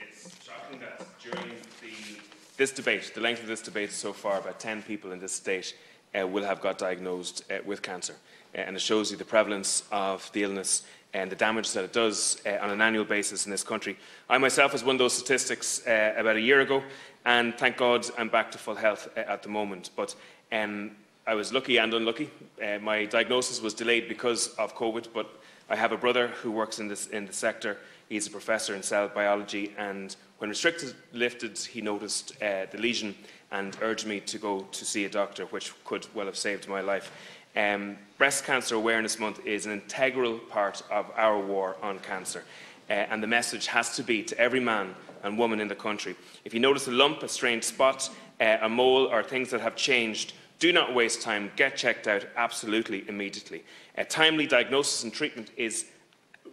It's shocking that during this debate, the length of this debate so far, about 10 people in this state will have got diagnosed with cancer. And it shows you the prevalence of the illness and the damage that it does on an annual basis in this country. I myself was one of those statistics about a year ago, and thank God I'm back to full health at the moment. But I was lucky and unlucky. My diagnosis was delayed because of COVID, but I have a brother who works in the sector. He's a professor in cell biology, and when restrictions lifted, he noticed the lesion and urged me to go to see a doctor, which could well have saved my life. Breast Cancer Awareness Month is an integral part of our war on cancer, and the message has to be to every man and woman in the country: if you notice a lump, a strange spot, a mole, or things that have changed, do not waste time. Get checked out absolutely immediately. Timely diagnosis and treatment is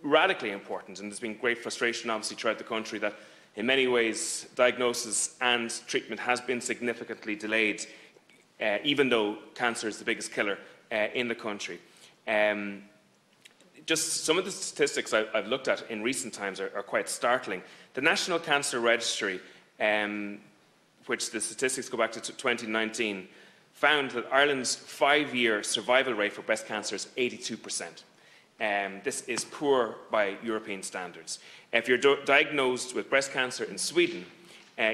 radically important, and there's been great frustration obviously throughout the country that in many ways diagnosis and treatment has been significantly delayed, even though cancer is the biggest killer in the country. Just some of the statistics I've looked at in recent times are quite startling. The National Cancer Registry, which the statistics go back to 2019, found that Ireland's 5-year survival rate for breast cancer is 82%. This is poor by European standards. If you're diagnosed with breast cancer in Sweden,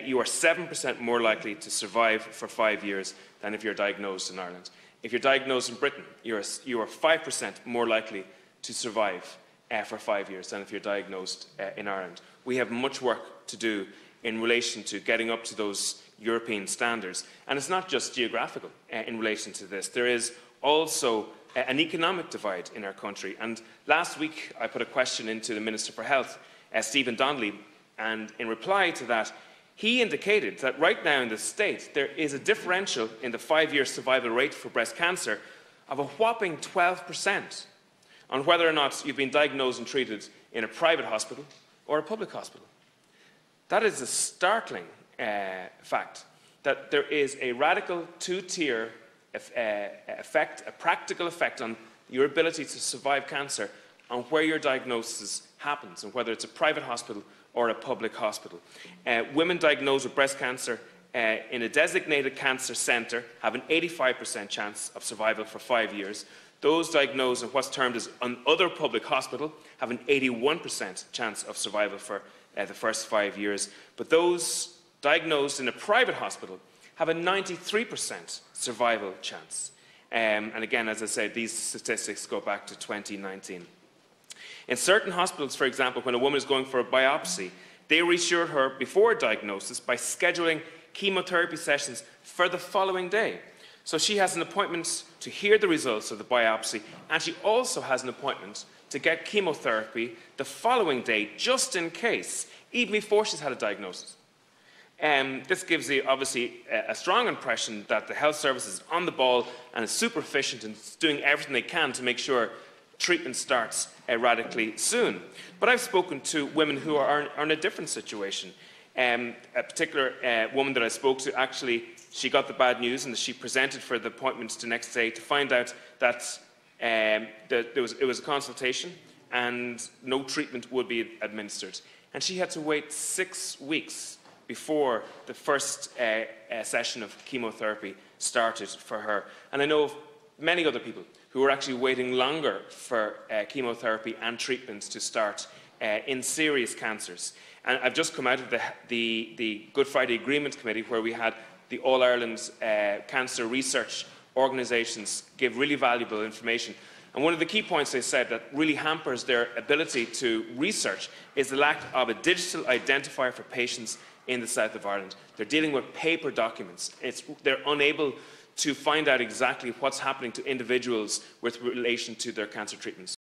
you are 7% more likely to survive for 5 years than if you're diagnosed in Ireland. If you're diagnosed in Britain, you are 5% more likely to survive for 5 years than if you're diagnosed in Ireland. We have much work to do in relation to getting up to those European standards. And it's not just geographical in relation to this. There is also an economic divide in our country. And last week I put a question into the Minister for Health, Stephen Donnelly, and in reply to that, he indicated that right now in the state there is a differential in the 5-year survival rate for breast cancer of a whopping 12% on whether or not you've been diagnosed and treated in a private hospital or a public hospital. That is a startling fact, that there is a radical two-tier effect, a practical effect on your ability to survive cancer on where your diagnosis happens and whether it's a private hospital or a public hospital. Women diagnosed with breast cancer in a designated cancer centre have an 85% chance of survival for 5 years. Those diagnosed in what's termed as an other public hospital have an 81% chance of survival for the first 5 years. But those diagnosed in a private hospital have a 93% survival chance. And again, as I said, these statistics go back to 2019. In certain hospitals, for example, when a woman is going for a biopsy, they reassure her before diagnosis by scheduling chemotherapy sessions for the following day. So she has an appointment to hear the results of the biopsy, and she also has an appointment to get chemotherapy the following day, just in case, even before she's had a diagnosis. This gives you, obviously, a strong impression that the health service is on the ball and is super efficient and is doing everything they can to make sure treatment starts radically soon. But I've spoken to women who are in a different situation. A particular woman that I spoke to, actually, she got the bad news and she presented for the appointment the next day to find out that it was a consultation and no treatment would be administered. And she had to wait 6 weeks before the first session of chemotherapy started for her. And I know of many other people who are actually waiting longer for chemotherapy and treatments to start in serious cancers. And I've just come out of the Good Friday Agreement Committee, where we had the All Ireland Cancer Research Organisations give really valuable information. And one of the key points they said that really hampers their ability to research is the lack of a digital identifier for patients in the south of Ireland. They're dealing with paper documents. They're unable to find out exactly what's happening to individuals with relation to their cancer treatments.